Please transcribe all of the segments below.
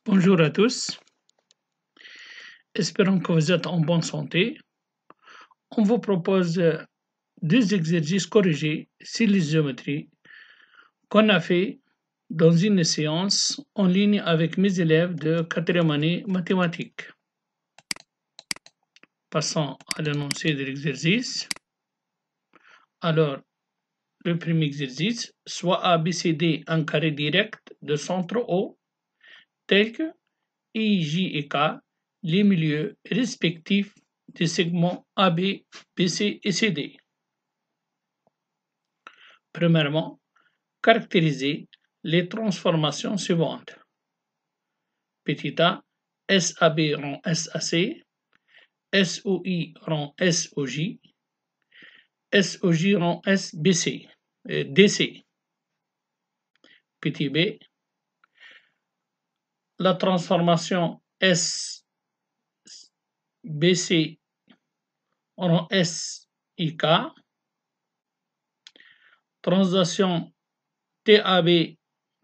Bonjour à tous, espérons que vous êtes en bonne santé. On vous propose deux exercices corrigés sur les géométries qu'on a fait dans une séance en ligne avec mes élèves de 4e année mathématiques. Passons à l'énoncé de l'exercice. Alors, le premier exercice, soit ABCD un carré direct de centre O, tel que I, J et K, les milieux respectifs des segments AB, BC et CD. Premièrement, caractériser les transformations suivantes. Petit a, SAB rend SAC, SOI rend SOJ, SOJ rend SBC, DC. Petit b, la transformation SBC rend SIK, translation TAB,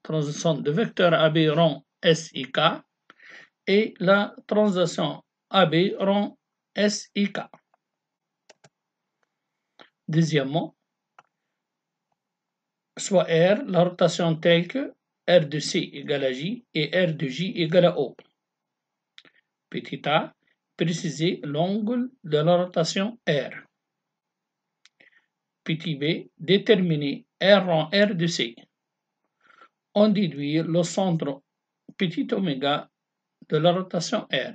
translation de vecteur AB rond SIK, et la translation AB rond SIK. Deuxièmement, soit R, la rotation telle que R de C égale à J et R de J égale à O. Petit a, préciser l'angle de la rotation R. Petit b, déterminer R en R de C. On déduire le centre petit oméga de la rotation R.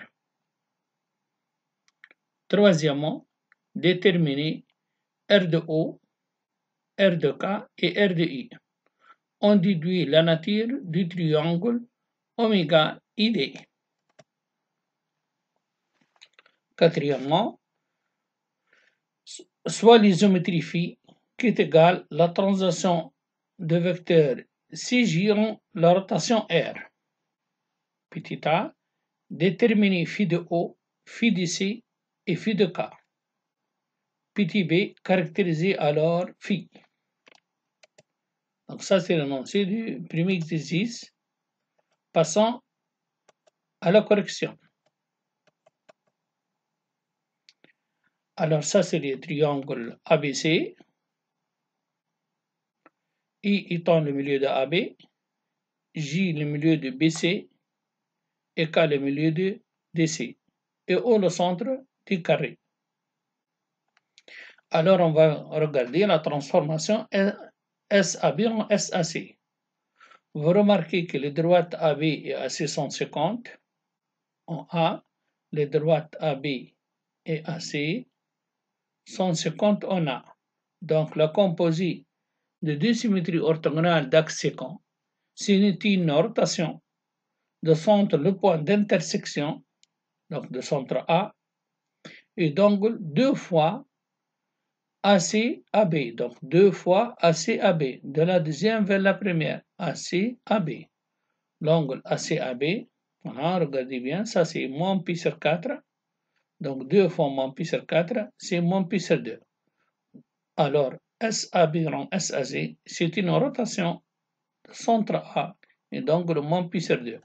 Troisièmement, déterminer R de O, R de K et R de I. On déduit la nature du triangle oméga ID. Quatrièmement, soit l'isométrie phi qui est égale la translation de vecteur CJ rond la rotation R. Petit a, déterminer phi de O, phi de C et phi de K. Petit b, caractériser alors phi. Donc ça, c'est l'énoncé du premier exercice. Passons à la correction. Alors ça, c'est les triangles ABC. I étant le milieu de AB, J le milieu de BC et K le milieu de DC. Et O le centre du carré. Alors on va regarder la transformation SAB en SAC. Vous remarquez que les droites AB et AC sont 50 en A, les droites AB et AC sont 50 en A. Donc la composite de deux symétries orthogonales d'axe séquent signifie une rotation de centre le point d'intersection, donc de centre A, et d'angle 2 fois AC-AB, donc 2 fois AC-AB, de la deuxième vers la première, AC-AB. L'angle AC-AB, voilà, regardez bien, ça c'est moins pi sur 4, donc 2 fois moins pi sur 4, c'est moins pi sur 2. Alors, SAB rond SAC, c'est une rotation de centre A et d'angle moins pi sur 2.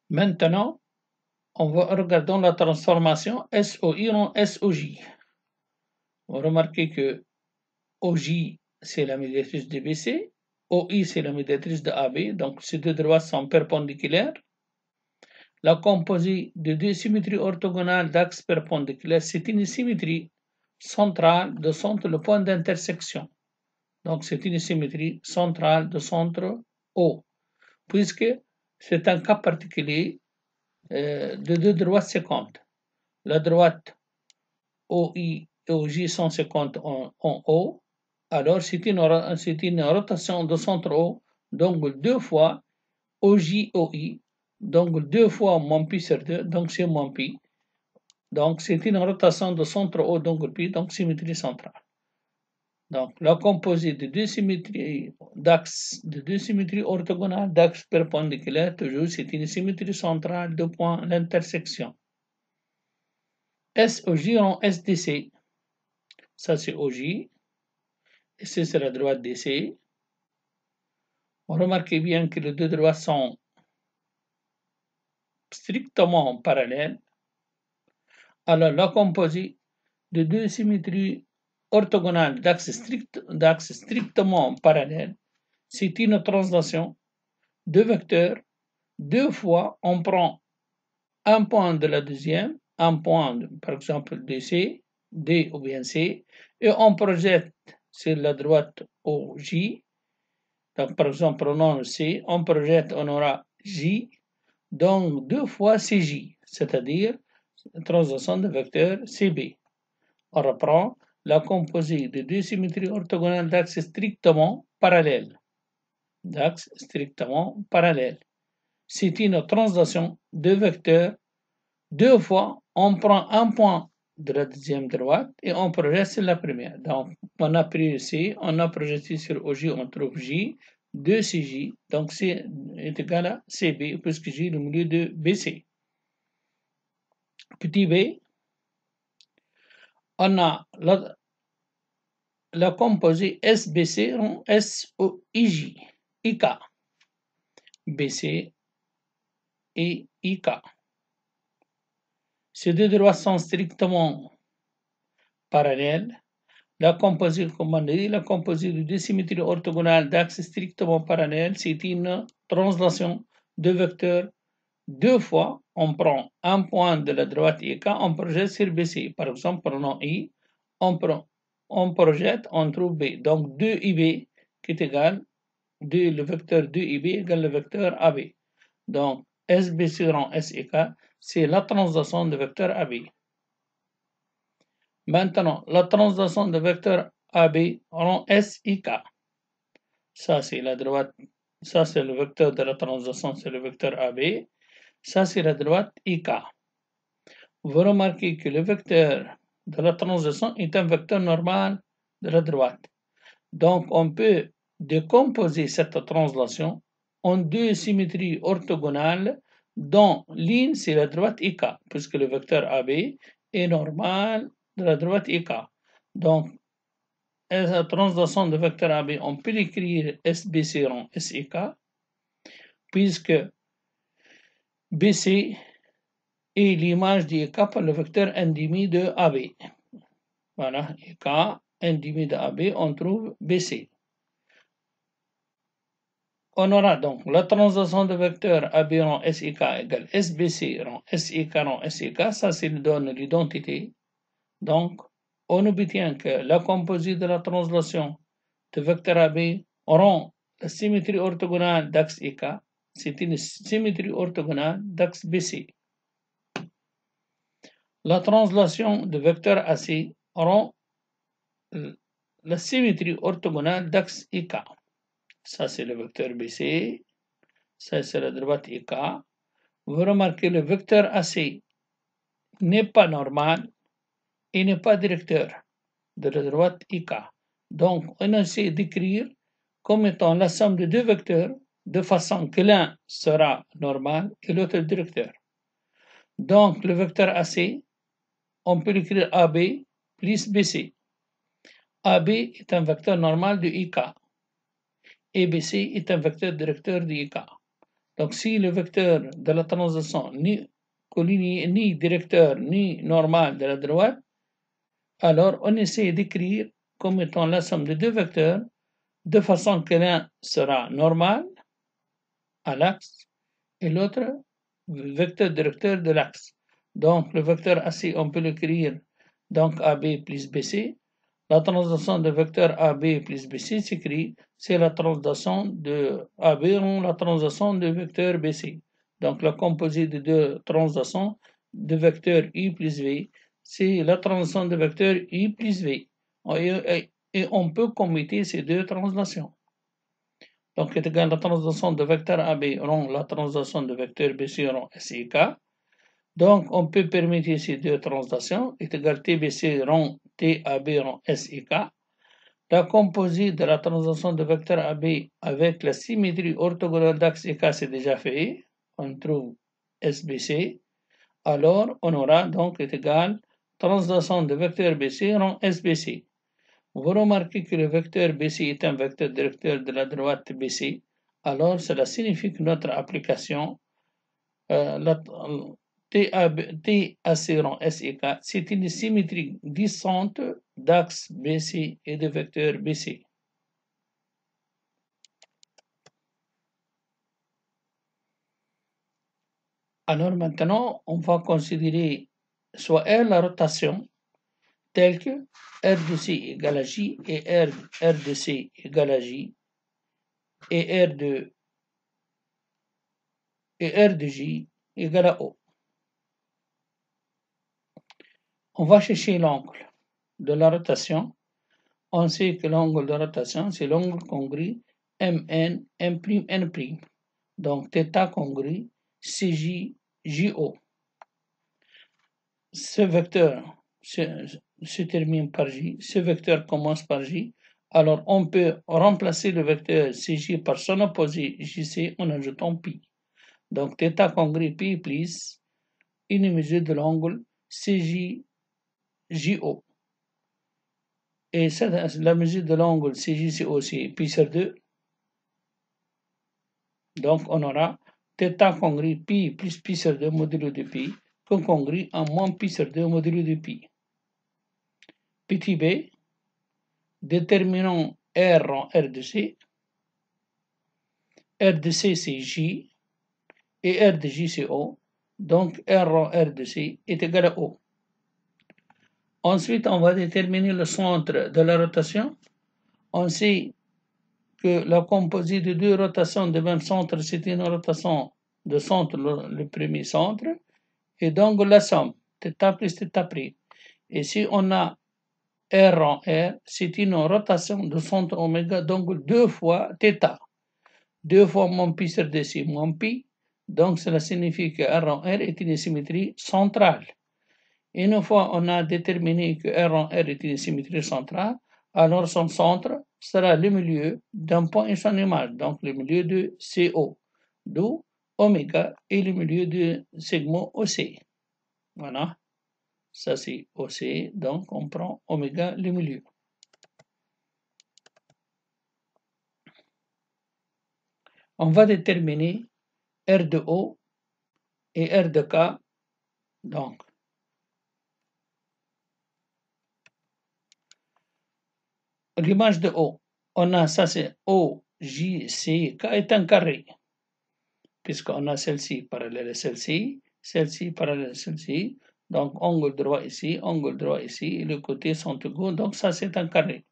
Maintenant, on va regarder la transformation SOI rond SOJ. Vous remarquez que OJ, c'est la médiatrice de BC, OI, c'est la médiatrice de AB, donc ces deux droites sont perpendiculaires. La composite de deux symétries orthogonales d'axes perpendiculaires, c'est une symétrie centrale de centre le point d'intersection. Donc c'est une symétrie centrale de centre O, puisque c'est un cas particulier de deux droites séquentes. La droite OI et OJ sont séquentes en O, alors c'est une rotation de centre O, donc 2 fois OJ-OI, donc 2 fois moins pi sur 2, donc c'est moins pi. Donc c'est une rotation de centre O d'angle pi, donc symétrie centrale. Donc la composite de deux symétries d'axes, de deux symétries orthogonales d'axes perpendiculaires, toujours c'est une symétrie centrale de point d'intersection. SOJ en SDC, ça c'est OJ, et c'est la droite DC. Remarquez bien que les deux droites sont strictement parallèles. Alors, la composite de deux symétries orthogonales d'axes strictement parallèles, c'est une translation de vecteurs. Deux fois, on prend un point de la deuxième, un point, par exemple, de C, D ou bien C, et on projette sur la droite au J. Donc, par exemple, prenons le C, on projette, on aura J, donc deux fois CJ, c'est-à-dire translation de vecteur CB. On reprend la composite de deux symétries orthogonales d'axes strictement parallèles. D'axes strictement parallèles. C'est une translation de vecteurs. Deux fois, on prend un point de la deuxième droite et on projette sur la première. Donc, on a pris C, on a projeté sur OJ, on trouve J, 2CJ, donc C est égal à CB, puisque J est le milieu de BC. Petit b, on a la composite SBC rond SOIJ, IK, BC et IK. Ces deux droites sont strictement parallèles. La composite, comme on dit, la composite de deux symétries orthogonales d'axes strictement parallèles, c'est une translation de vecteurs. Deux fois, on prend un point de la droite IK, on projette sur BC. Par exemple, prenons I, on projette, on trouve B. Donc 2IB qui est égal, le vecteur 2IB égale le vecteur AB. Donc SBC rond SIK, c'est la translation de vecteur AB. Maintenant, la translation de vecteur AB rond SIK. Ça, c'est la droite. Ça, c'est le vecteur de la translation, c'est le vecteur AB. Ça, c'est la droite IK. Vous remarquez que le vecteur de la translation est un vecteur normal de la droite. Donc, on peut décomposer cette translation en deux symétries orthogonales dont l'une, c'est la droite IK, puisque le vecteur AB est normal de la droite IK. Donc, la translation de vecteur AB, on peut l'écrire SBC rond SIK, puisque BC est l'image d'IK par le vecteur endémique de AB. Voilà, IK, endémique de AB, on trouve BC. On aura donc la translation de vecteur AB rond SIK égale SBC rond SIK rond SIK, ça donne l'identité. Donc, on obtient que la composite de la translation de vecteur AB rond la symétrie orthogonale d'axe IK, c'est une symétrie orthogonale d'axe BC. La translation de vecteur AC rend la symétrie orthogonale d'axe IK. Ça, c'est le vecteur BC. Ça, c'est la droite IK. Vous remarquez le vecteur AC n'est pas normal et n'est pas directeur de la droite IK. Donc, on essaie d'écrire comme étant la somme de deux vecteurs de façon que l'un sera normal et l'autre directeur. Donc, le vecteur AC, on peut l'écrire AB plus BC. AB est un vecteur normal de IK et BC est un vecteur directeur de IK. Donc, si le vecteur de la translation ni collinéen, ni directeur, ni normal de la droite, alors on essaie d'écrire comme étant la somme de deux vecteurs de façon que l'un sera normal à l'axe et l'autre vecteur directeur de l'axe. Donc, le vecteur AC, on peut l'écrire donc AB plus BC. La translation de vecteur AB plus BC s'écrit, c'est la translation de AB rond la translation de vecteur BC. Donc, la composite de deux translations de vecteur U plus V, c'est la translation de vecteur U plus V. Et on peut commuter ces deux translations. Donc, est égal à la translation de vecteur AB rond la translation de vecteur BC rond SIK. Donc, on peut permettre ces deux translations, est égal TBC rond TAB rond SIK. La composite de la translation de vecteur AB avec la symétrie orthogonale d'axe IK, c'est déjà fait. On trouve SBC. Alors, on aura donc est égal translation de vecteur BC rond SBC. Vous remarquez que le vecteur BC est un vecteur directeur de la droite BC. alors cela signifie que notre application TAC rond SEK, c'est une symétrie glissante d'axes BC et de vecteurs BC. Alors maintenant, on va considérer soit R la rotation telle que R de C égale à J et R de C égale à J et R de J égale à O. On va chercher l'angle de la rotation. On sait que l'angle de rotation, c'est l'angle congru MN, M'N'. Donc, θ congru CJ, JO. Ce vecteur se termine par J, ce vecteur commence par J. Alors, on peut remplacer le vecteur CJ par son opposé JC en ajoutant pi. Donc, θ congru pi plus une mesure de l'angle CJ, JO. Et la mesure de l'angle CJCO, c'est pi sur 2. Donc, on aura θ congru pi plus pi sur 2 modulo de pi, congru en moins pi sur 2 modulo de pi. Petit b, déterminons R en R de C. R de C, c'est J, et R de J, c'est O. Donc, R en R de C est égal à O. Ensuite, on va déterminer le centre de la rotation. On sait que la composite de deux rotations de même centre, c'est une rotation de centre, le premier centre, et donc la somme, θ plus θ'. Et si on a R en R, c'est une rotation de centre oméga, donc 2 fois θ. 2 fois moins pi sur 2, c'est moins pi. Donc cela signifie que R en R est une symétrie centrale. Et une fois on a déterminé que R en R est une symétrie centrale, alors son centre sera le milieu d'un point et son image, donc le milieu de CO, d'où oméga est le milieu de segment OC. Voilà, ça c'est OC, donc on prend oméga le milieu. On va déterminer R de O et R de K, donc l'image de O, on a ça c'est O, J, C, K est un carré, puisqu'on a celle-ci parallèle à celle-ci parallèle à celle-ci, donc angle droit ici, et les côtés sont égaux, donc ça c'est un carré.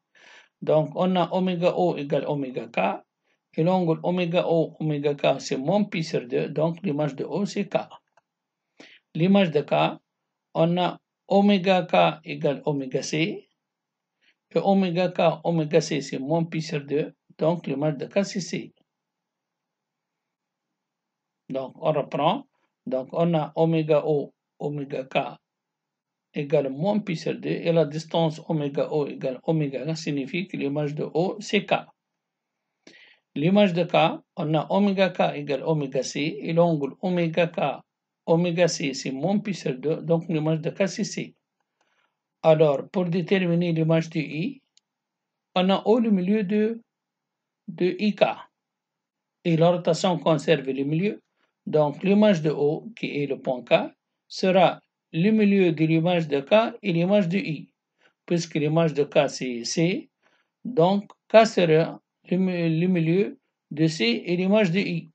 Donc on a oméga O égale oméga K, et l'angle oméga O, oméga K c'est moins pi sur 2, donc l'image de O c'est K. L'image de K, on a oméga K égale oméga C, et oméga C, c'est moins pi sur 2, donc l'image de K, c'est C. Donc, on reprend. Donc, on a oméga O, oméga K égale moins pi sur 2, et la distance oméga O égale oméga K signifie que l'image de O, c'est K. L'image de K, on a oméga K égale oméga C, et l'angle oméga K, oméga C, c'est moins pi sur 2, donc l'image de K, c'est C. Alors, pour déterminer l'image de I, on a O le milieu de IK. Et la rotation conserve le milieu. Donc, l'image de O, qui est le point K, sera le milieu de l'image de K et l'image de I. Puisque l'image de K, c'est C, donc K sera le milieu de C et l'image de I.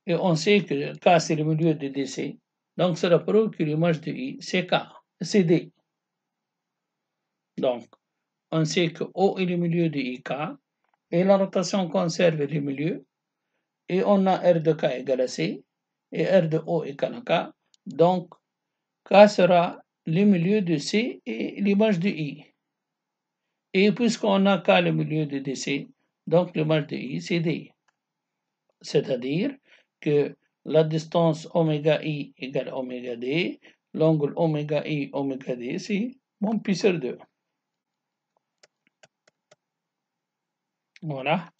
Et on sait que K, c'est le milieu de DC. Donc, cela prouve que l'image de I, c'est K, c'est D. Donc, on sait que O est le milieu de IK, et la rotation conserve le milieu, et on a R de K égale à C, et R de O égale à K, donc K sera le milieu de C et l'image de I. Et puisqu'on a K le milieu de DC, donc l'image de I, c'est D. C'est-à-dire que la distance oméga I égale oméga D, l'angle oméga I, oméga D, c'est moins pi sur 2. Voilà.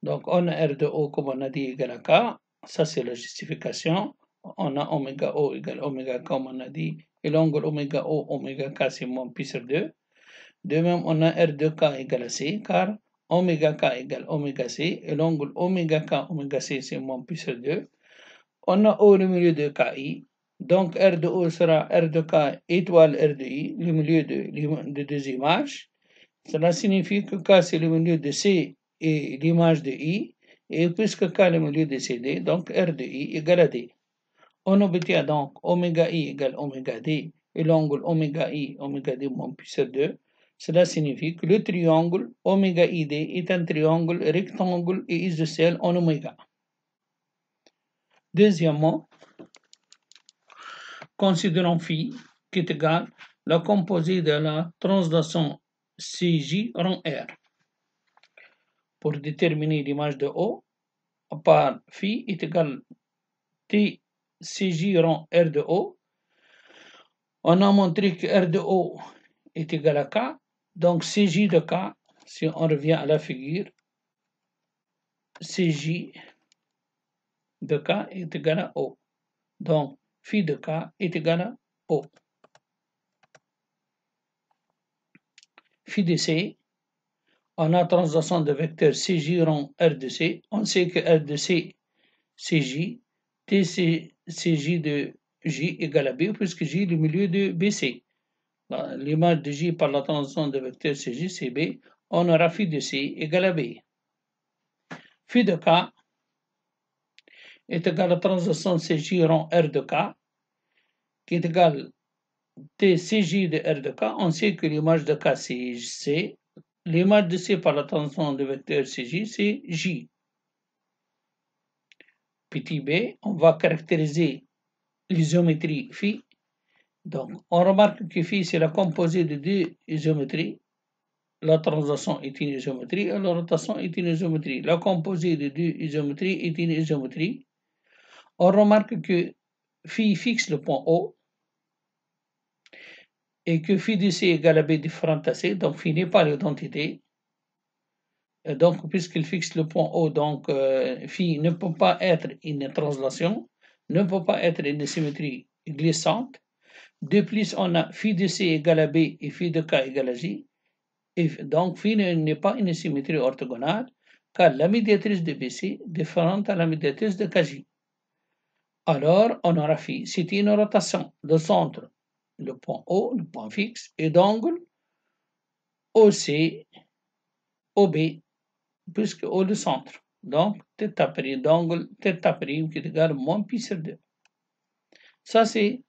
Donc, on a R de O, comme on a dit, égale à K. Ça, c'est la justification. On a oméga O égale oméga K, comme on a dit. Et l'angle oméga O, oméga K, c'est moins pi sur 2. De même, on a R de K égale à C, car oméga K égale oméga C, et l'angle oméga K oméga C, c'est moins puissance 2. On a O le milieu de KI, donc R de O sera R de K étoile R de I, le milieu de deux images. Cela signifie que K c'est le milieu de C et l'image de I, et puisque K est le milieu de CD, donc R de I égale à D. On obtient donc oméga I égale oméga D, et l'angle oméga I oméga D moins puissance 2. Cela signifie que le triangle oméga ID est un triangle rectangle et isocèle en oméga. Deuxièmement, considérons phi qui est égal la composée de la translation CJ rond R. Pour déterminer l'image de O, par phi est égal TCJ rond R de O. On a montré que R de O est égal à K, donc CJ de K, si on revient à la figure, CJ de K est égal à O. Donc, phi de K est égal à O. Phi de C, on a translation de vecteur CJ rond R de C. On sait que R de C, c'est J. TCJ de J égale à B, puisque J est le milieu de BC. L'image de J par la translation de vecteur CJ, c'est B. On aura phi de C égale à B. Phi de K est égal à la translation CJ rond R de K, qui est égal TCJ de R de K. On sait que l'image de K, c'est C. L'image de C par la translation de vecteur CJ, c'est J. Petit b, on va caractériser l'isométrie phi. Donc, on remarque que phi, c'est la composée de deux isométries. La translation est une isométrie et la rotation est une isométrie. La composée de deux isométries est une isométrie. On remarque que phi fixe le point O et que phi de C égale à B différente à C, donc phi n'est pas l'identité. Donc, puisqu'il fixe le point O, donc phi ne peut pas être une translation, ne peut pas être une symétrie glissante. De plus, on a phi de C égale à B et phi de K égale à J. Et donc, phi n'est pas une symétrie orthogonale, car la médiatrice de BC est différente à la médiatrice de KJ. Alors, on aura phi, c'est une rotation de centre, le point O, le point fixe, et d'angle OC, OB, puisque O le centre. Donc, θ' d'angle θ' qui est égal à moins pi sur 2. Ça, c'est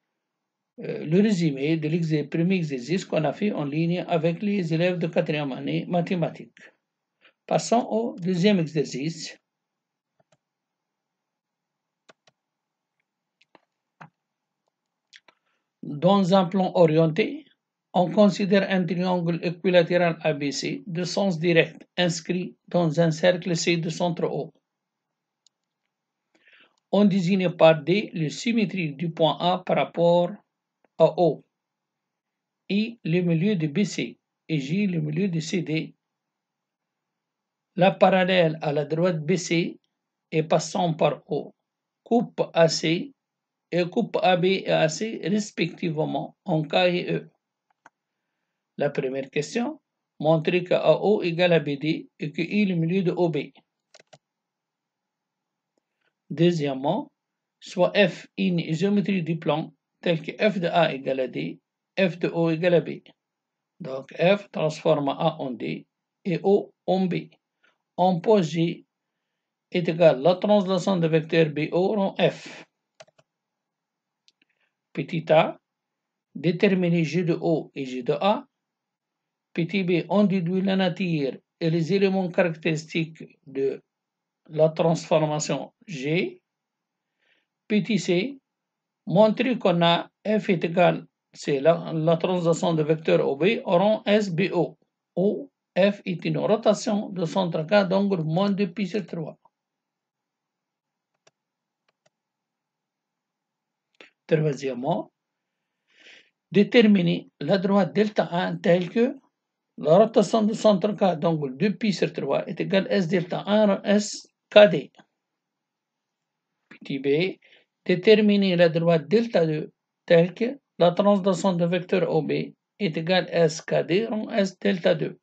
le résumé de premier exercice qu'on a fait en ligne avec les élèves de 4e année mathématiques. Passons au deuxième exercice. Dans un plan orienté, on considère un triangle équilatéral ABC de sens direct inscrit dans un cercle C de centre O. On désigne par D le symétrie du point A par rapport à O, I le milieu de BC et J le milieu de CD. La parallèle à la droite BC et passant par O coupe AC et coupe AB et AC respectivement en K et E. La première question, montrer que AO égale à BD et que I le milieu de OB. Deuxièmement, soit F une isométrie du plan telle que F de A égale à D, F de O égale à B. Donc F transforme A en D et O en B. On pose J est égal à la translation de vecteur BO en F. Petit a, déterminer G de O et G de A. Petit b, on déduit la nature et les éléments caractéristiques de la transformation G. Petit c, montrer qu'on a F est égal, c'est la translation de vecteur OB en rang SBO, où F est une rotation de centre K d'angle moins 2 pi sur 3. Troisièmement, déterminer la droite delta 1 telle que la rotation de centre K d'angle 2 pi sur 3 est égale à S delta 1 S KD. Petit b, déterminer la droite delta 2 telle que la translation de vecteur OB est égale à S KD en S delta 2.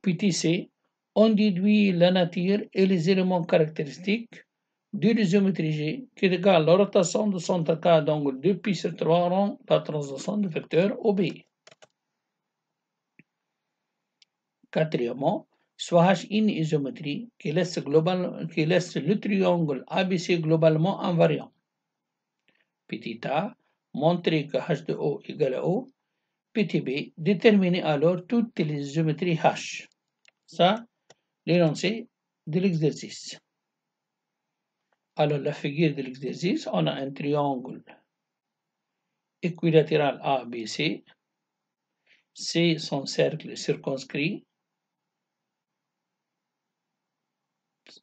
petit c, on déduit la nature et les éléments caractéristiques de l'isométrie G qui est égale à la rotation de centre K d'angle 2π sur 3 rond la translation du vecteur OB. Quatrièmement, soit H une isométrie qui laisse le triangle ABC globalement invariant. Petit a, montrer que H de O égale à O. Petit b, déterminer alors toutes les isométries H. Ça, l'énoncé de l'exercice. Alors, la figure de l'exercice, on a un triangle équilatéral ABC. C, son cercle circonscrit.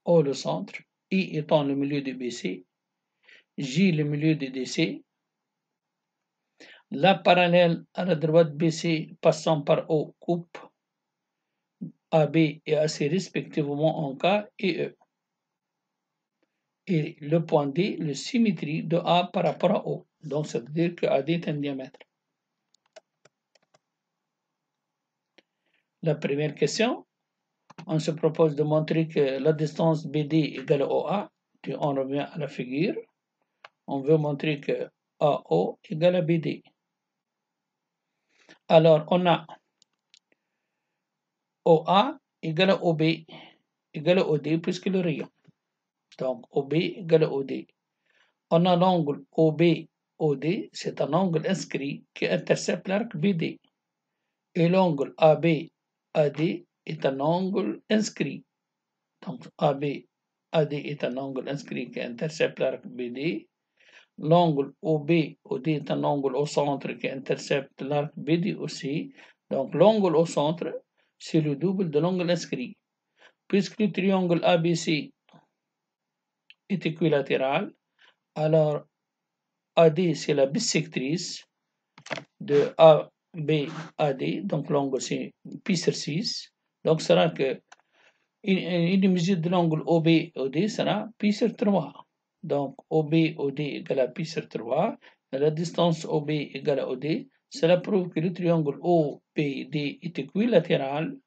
O, le centre. I étant le milieu de BC. J, le milieu de DC. La parallèle à la droite BC passant par O coupe AB et AC respectivement en K et E. Et le point D, la symétrie de A par rapport à O. Donc, ça veut dire que AD est un diamètre. La première question, on se propose de montrer que la distance BD égale à OA. Puis on revient à la figure. On veut montrer que AO égale à BD. Alors, on a OA égale à OB égale à OD puisque le rayon. Donc, OB égale à OD. On a l'angle OB-OD, c'est un angle inscrit qui intercepte l'arc BD. Et l'angle AB-AD est un angle inscrit. Donc, AB-AD est un angle inscrit qui intercepte l'arc BD. L'angle OB-OD est un angle au centre qui intercepte l'arc BD aussi. Donc, l'angle au centre, c'est le double de l'angle inscrit. Puisque le triangle ABC est équilatéral, alors AD, c'est la bissectrice de ABAD, donc l'angle c'est pi sur 6. Donc, ça sera que une mesure de l'angle OB-OD sera pi sur 3. Donc, OB-OD égale à pi sur 3. La distance OB égale à OD. Cela prouve que le triangle OBD est équilatéral.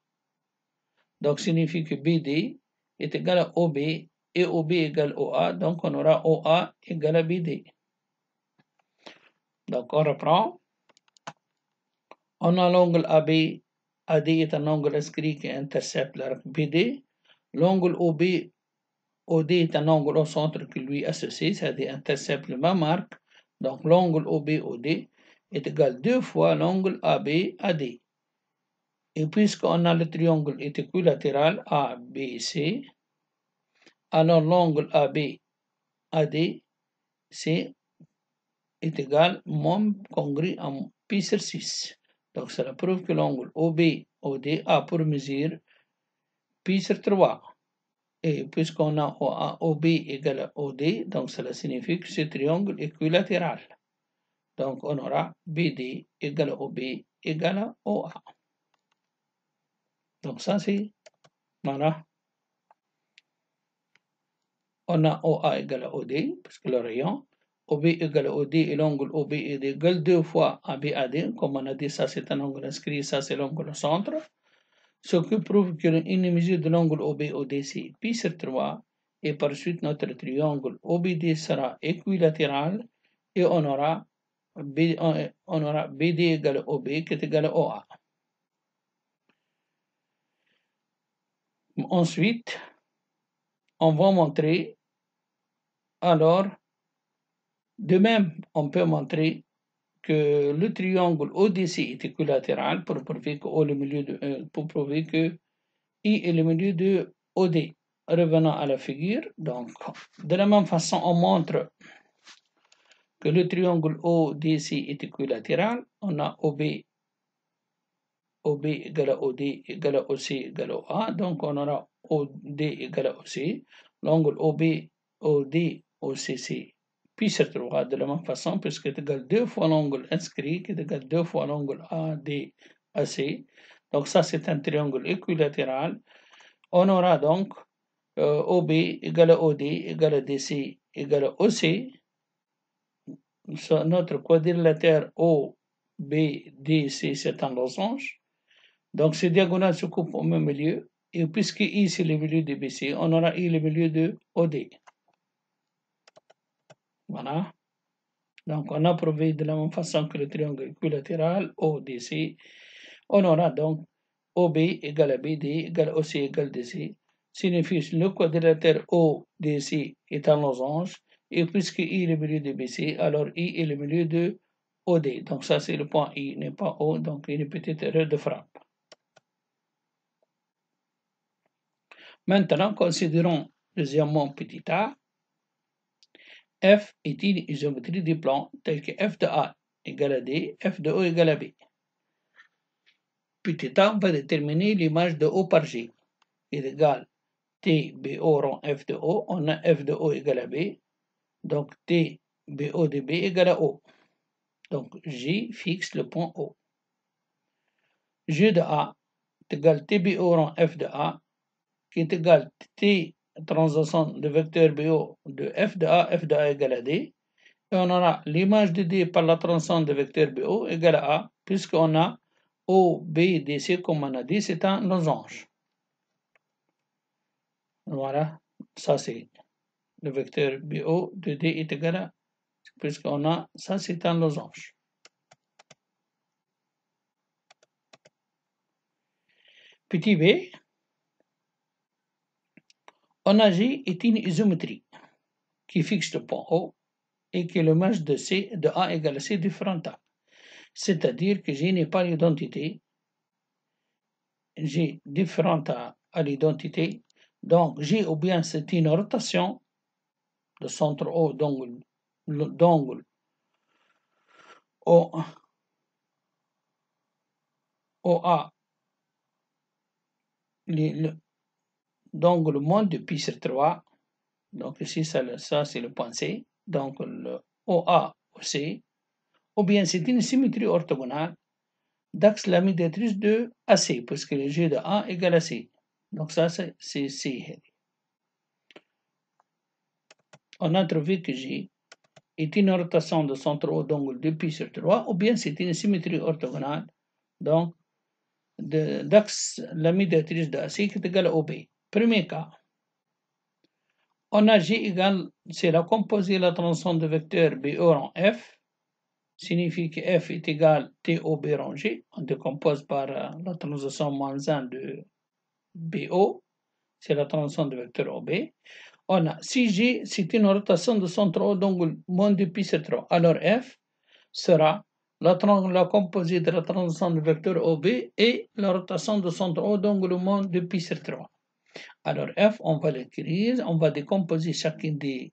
Donc, signifie que BD est égal à OB et OB égale à OA. Donc, on aura OA égale à BD. Donc, on reprend. On a l'angle AB. AD est un angle inscrit qui intercepte l'arc BD. L'angle OD est un angle au centre qui lui associe, c'est-à-dire intercepte le même arc. Donc, l'angle OB-OD est égal 2 fois l'angle AB-AD. Et puisqu'on a le triangle est équilatéral ABC, alors l'angle AB-AD est égal moins congru en pi sur 6. Donc, cela prouve que l'angle OB-OD a pour mesure pi sur 3. Et puisqu'on a OB égale à OD, donc cela signifie que ce triangle est équilatéral. Donc on aura BD égale à OB égale à OA. Donc ça c'est, voilà. On a OA égale à OD, parce que le rayon, OB égale à OD et l'angle OB est égal 2 fois ABAD. Comme on a dit, ça c'est un angle inscrit, ça c'est l'angle au centre. Ce qui prouve qu'une mesure de l'angle OB-OD c'est pi sur 3. Et par suite, notre triangle OBD sera équilatéral et on aura BD égale à OB qui est égal à OA. Ensuite, on va montrer, alors, de même, on peut montrer que le triangle ODC est équilatéral pour prouver que O est le milieu de, pour prouver que I est le milieu de OD. Revenons à la figure. Donc, de la même façon, on montre que le triangle ODC est équilatéral. On a OB égale à OD égale à OC égale à A. Donc, on aura OD égale à OC. L'angle OD, OC, c'est pi sur 3 de la même façon, puisque c'est égal 2 fois l'angle inscrit, qui est égal 2 fois l'angle ADAC. Donc, ça, c'est un triangle équilatéral. On aura donc OB égale à OD égale à DC égale à OC. Notre quadrilatère OBDC, c'est un losange. Donc, ces diagonales se coupent au même milieu. Et puisque I, c'est le milieu de BC, on aura I le milieu de OD. Voilà. Donc, on a prouvé de la même façon que le triangle équilatéral ODC. On aura donc OB égale à BD égale OC égale DC. Signifie que le quadrilatère ODC est un losange. Et puisque I est le milieu de BC, alors I est le milieu de OD. Donc, ça, c'est le point I, n'est pas O. Donc, une petite erreur de frappe. Maintenant, considérons deuxièmement petit a. F est une isométrie du plan tel que f de A égale à D, f de O égale à B. Petit a va déterminer l'image de O par G. Il est égal T BO rond f de O. On a f de O égale à B. Donc T BO de B égale à O. Donc G fixe le point O. G de A est égal TBO rond f de A, qui est égal T translation de vecteur BO de f de A égale à D. Et on aura l'image de D par la translation de vecteur BO égale à A, puisqu'on a O, B, D, C, comme on a dit, c'est un losange. Voilà, ça c'est le vecteur BO de D est égal à, puisqu'on a, ça c'est un losange. Petit b, on a G est une isométrie qui fixe le point O et qui est le match de C de A égale à C différent A. C'est-à-dire que G n'est pas l'identité, G différente à l'identité. Donc G ou bien c'est une rotation de centre O d'angle OA d'angle moins de pi sur 3. Donc ici ça c'est le point C. Donc le OA au C. Ou bien c'est une symétrie orthogonale d'axe lamidatrice de AC, puisque le G de A égale à C. Donc ça c'est C. On a trouvé que G est une rotation de centre O d'angle 2π sur 3, ou bien c'est une symétrie orthogonale, donc d'axe lamidatrice de AC qui est égale à OB. Premier cas, on a G égale, c'est la composée la transition de vecteur BO en F, signifie que F est égal TOB rang G, on décompose par la transition moins 1 de BO, c'est la transition de vecteur OB. On a, si G, c'est une rotation de centre O d'angle moins de pi sur 3, alors F sera la composée de la transition de vecteur OB et la rotation de centre O d'angle moins de pi sur 3. Alors F, on va l'écrire, on va décomposer chacune des...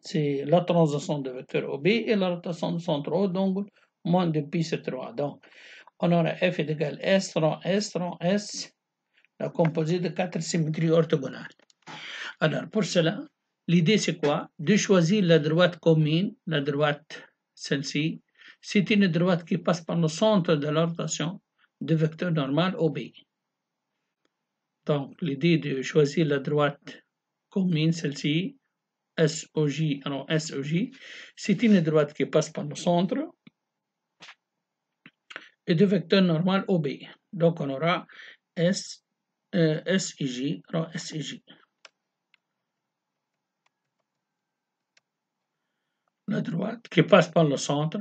C'est la transition de vecteur OB et la rotation de centre O d'angle moins de pi sur 3. Donc, on aura F est égal à S rond S rond S, la composée de 4 symétries orthogonales. Alors, pour cela, l'idée c'est quoi? De choisir la droite commune, la droite, celle-ci. C'est une droite qui passe par le centre de la rotation de vecteur normal OB. Donc, l'idée de choisir la droite commune, celle-ci, SOJ, alors SOJ, c'est une droite qui passe par le centre et de vecteur normal OB. Donc, on aura SIJ, alors SIJ. La droite qui passe par le centre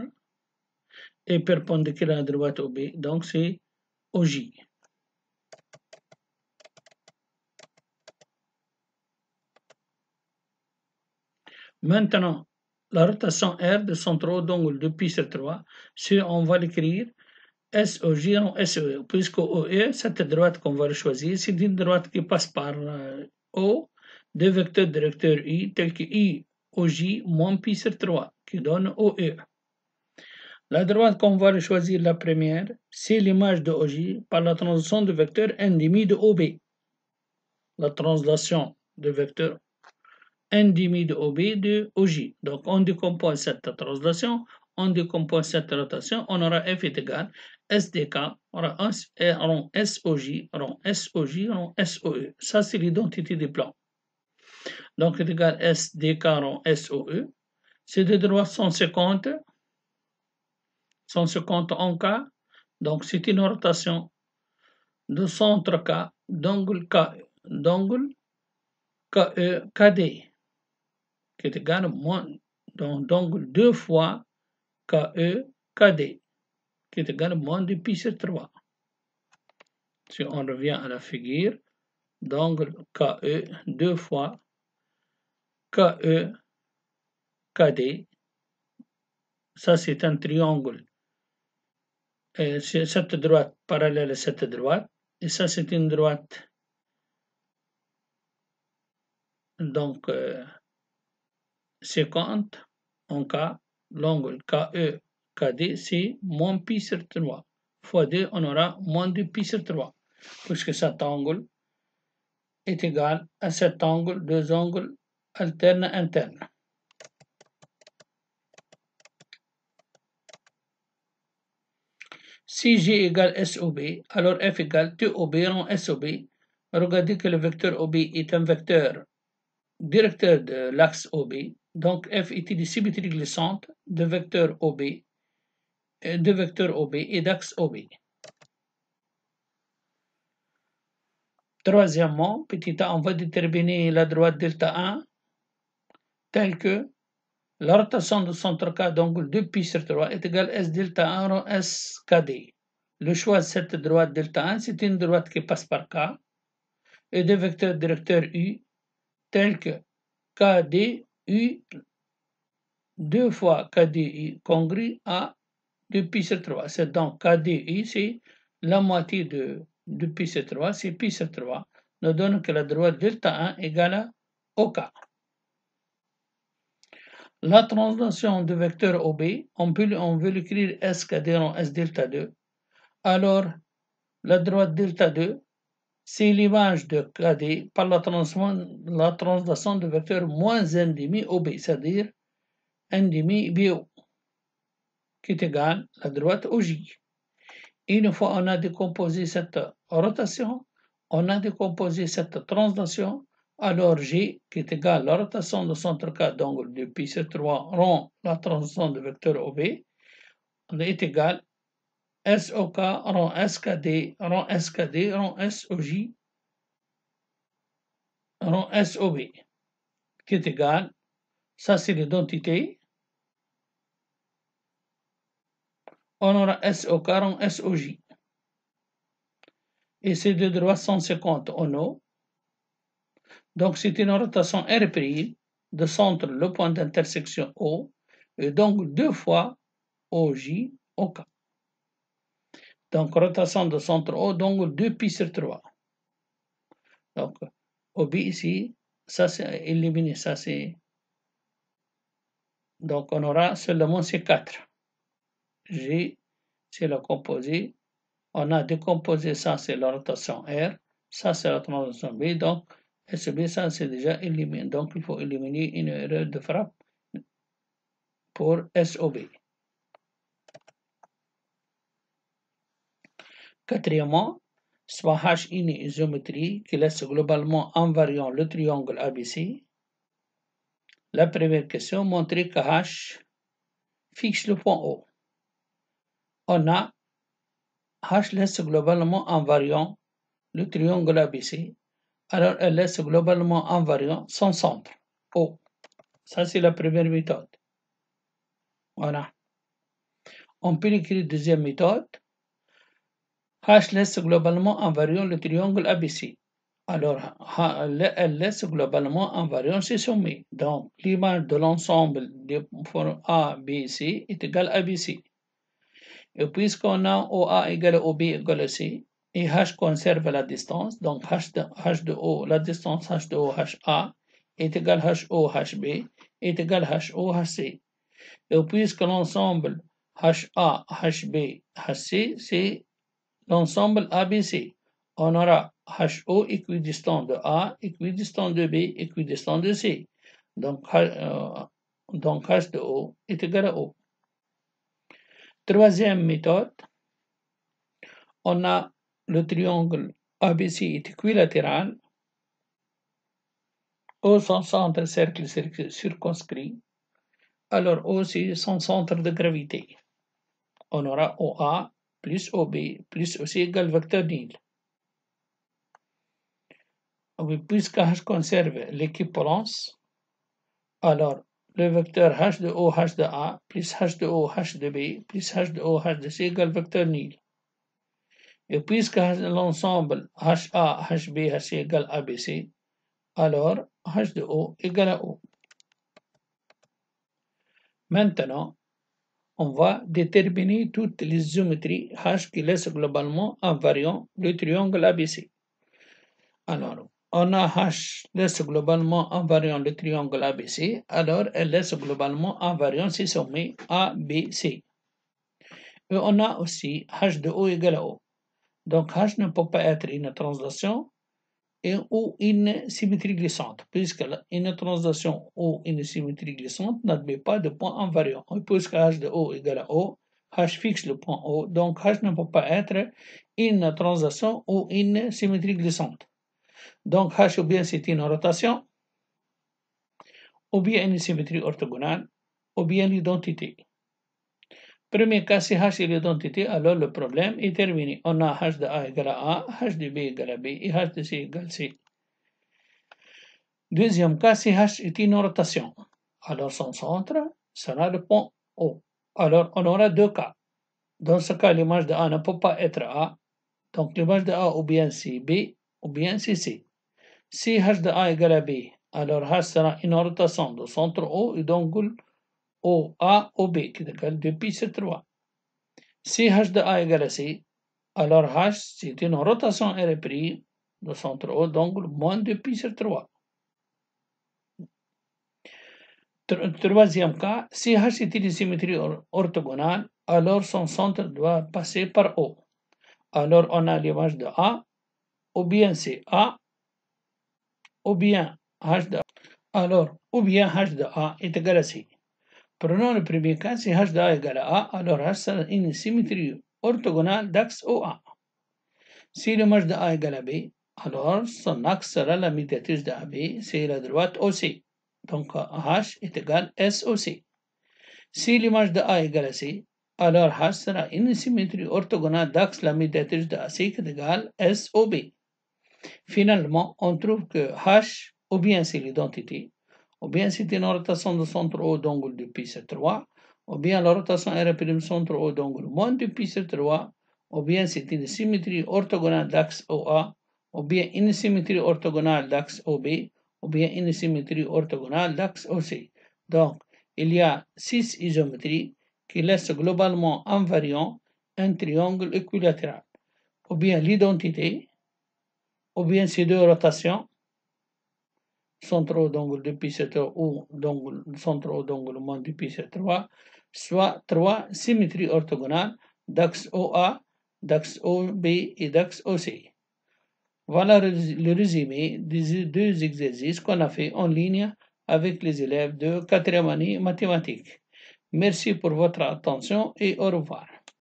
est perpendiculaire à la droite OB, donc c'est OJ. Maintenant, la rotation R de centre O d'angle de pi sur 3, on va l'écrire SOJ en SOE, puisque OE, cette droite qu'on va choisir, c'est une droite qui passe par O de vecteur directeur I, tel que I OJ moins pi sur 3, qui donne OE. La droite qu'on va choisir, la première, c'est l'image de OJ par la translation de vecteur n demi de OB. La translation de vecteur n demi de OB de OJ. Donc, on décompose cette translation, on décompose cette rotation, on aura F est égal SDK, on aura rond SOJ, rond SOJ, rond SOE. Ça, c'est l'identité du plan. Donc, est égal SDK rond SOE. Ces deux droites sont 50 en K. Donc, c'est une rotation de centre K d'angle KD, qui est égal à moins d'angle 2 fois KD, qui est égal à moins de pi sur 3. Si on revient à la figure, d'angle KE 2 fois KD, ça c'est un triangle. C'est cette droite parallèle à cette droite, et ça c'est une droite donc séquente en K, l'angle KD c'est moins pi sur 3 fois 2, on aura moins de pi sur 3, puisque cet angle est égal à cet angle, deux angles internes. Si G égale SOB, alors F égale TOB rond SOB. Regardez que le vecteur OB est un vecteur directeur de l'axe OB. Donc F est une symétrie glissante de vecteur OB et d'axe OB. Troisièmement, petit a, on va déterminer la droite delta 1 telle que la rotation de centre K d'angle 2π sur 3 est égale S delta 1 rond SKD. Le choix de cette droite delta 1, c'est une droite qui passe par K et des vecteurs directeurs U tels que KDU 2 fois KDU congru à 2π sur 3. C'est donc KDU, c'est la moitié de 2π sur 3, c'est π sur 3, nous donne que la droite delta 1 égale à OK. La translation de vecteur OB, on veut l'écrire S KD rond S delta 2. Alors, la droite delta 2, c'est l'image de KD par la translation de vecteur moins 1,5 OB, c'est-à-dire 1,5 BO, qui est égal à la droite OJ. Et une fois on a décomposé cette rotation, on a décomposé cette translation, alors G, qui est égal à la rotation de centre K d'angle de π sur 3 rond la translation de vecteur OB, est égal SOK rond SKD rond SKD rond SOJ rond SOB, qui est égal, ça c'est l'identité, on aura SOK rond SOJ. Et ces deux droites sont 50 en O. Donc c'est une rotation R' de centre le point d'intersection O, et donc 2 fois OJ OK. Donc rotation de centre O, donc 2π sur 3. Donc OB ici, ça c'est éliminé, ça c'est. Donc on aura seulement ces 4. G, c'est le composé. On a décomposé ça, c'est la rotation R, ça c'est la translation B, donc SB, ça c'est déjà éliminé. Donc il faut éliminer une erreur de frappe pour SOB. Quatrièmement, soit H une isométrie qui laisse globalement invariant le triangle ABC. La première question, montrer que H fixe le point O. On a H laisse globalement invariant le triangle ABC, alors elle laisse globalement invariant son centre O. Ça c'est la première méthode. Voilà. On peut écrire deuxième méthode. H laisse globalement invariant le triangle ABC. Alors, elle laisse globalement invariant ses sommets. Donc, l'image de l'ensemble des formes A, B, C est égale à ABC. Et puisqu'on a OA égale à OB égale à C, et H conserve la distance, donc H de O, la distance H de O, HA, est égale à HO, HB, est égale à HO, HC. Et puisque l'ensemble HA, HB, HC, c'est l'ensemble ABC, on aura HO équidistant de A, équidistant de B, équidistant de C. Donc H de O est égal à O. Troisième méthode, on a le triangle ABC est équilatéral. O son centre cercle circonscrit. Alors O c'est son centre de gravité. On aura OA plus OB plus OC égale vecteur nil. Oui, puisque H conserve l'équivalence, alors le vecteur H de O, H de A, plus H de O, H de B, plus H de O, H de C égale vecteur nul. Et puisque l'ensemble HA, HB, HC égale ABC, alors H de O égale à O. Maintenant, on va déterminer toutes les géométries H qui laissent globalement invariant le triangle ABC. Alors, on a H laisse globalement invariant le triangle ABC, alors elle laisse globalement invariant ses sommets ABC. Et on a aussi H de O égale à O. Donc H ne peut pas être une translation ou une symétrie glissante, puisque une translation ou une symétrie glissante n'admet pas de point invariant. Puisque H de O égale à O, H fixe le point O, donc H ne peut pas être une translation ou une symétrie glissante. Donc H ou bien c'est une rotation, ou bien une symétrie orthogonale, ou bien l'identité. Premier cas, si H est l'identité, alors le problème est terminé. On a H de A égale à A, H de B égale à B et H de C égale C. Deuxième cas, si H est une rotation, alors son centre sera le point O. Alors on aura deux cas. Dans ce cas, l'image de A ne peut pas être A, donc l'image de A ou bien c'est B ou bien c'est C. Si H de A égale à B, alors H sera une rotation de centre O et d'angle OA OB qui est égal 2π sur 3. Si H de A égale à C, alors H c'est une rotation R' de centre O d'angle moins 2π sur 3. Troisième cas, si H est une symétrie orthogonale, alors son centre doit passer par O. Alors on a l'image de A, ou bien c'est A, ou bien H de A. Alors, ou bien H de A est égal à C. Prenons le premier cas, si H de A égale à A, alors H sera une symétrie orthogonale d'axe OA. Si l'image de A égale à B, alors son axe sera la médiatrice de AB, c'est la droite OC. Donc H est égal à SOC. Si l'image de A égale à C, alors H sera une symétrie orthogonale d'axe la médiatrice de AC qui est égale à SOB. Finalement, on trouve que H, ou bien c'est l'identité, ou bien c'est une rotation de centre O d'angle de π sur 3, ou bien la rotation R' centre O d'angle moins de π sur 3, ou bien c'est une symétrie orthogonale d'axe OA, ou bien une symétrie orthogonale d'axe OB, ou bien une symétrie orthogonale d'axe OC. Donc, il y a 6 isométries qui laissent globalement invariant un triangle équilatéral, ou bien l'identité, ou bien ces deux rotations, centre O d'angle de π sur 3 ou centre O d'angle moins de π sur 3, soit 3 symétries orthogonales d'axe OA, d'axe OB et d'axe OC. Voilà le résumé des deux exercices qu'on a fait en ligne avec les élèves de 4e année mathématiques. Merci pour votre attention et au revoir.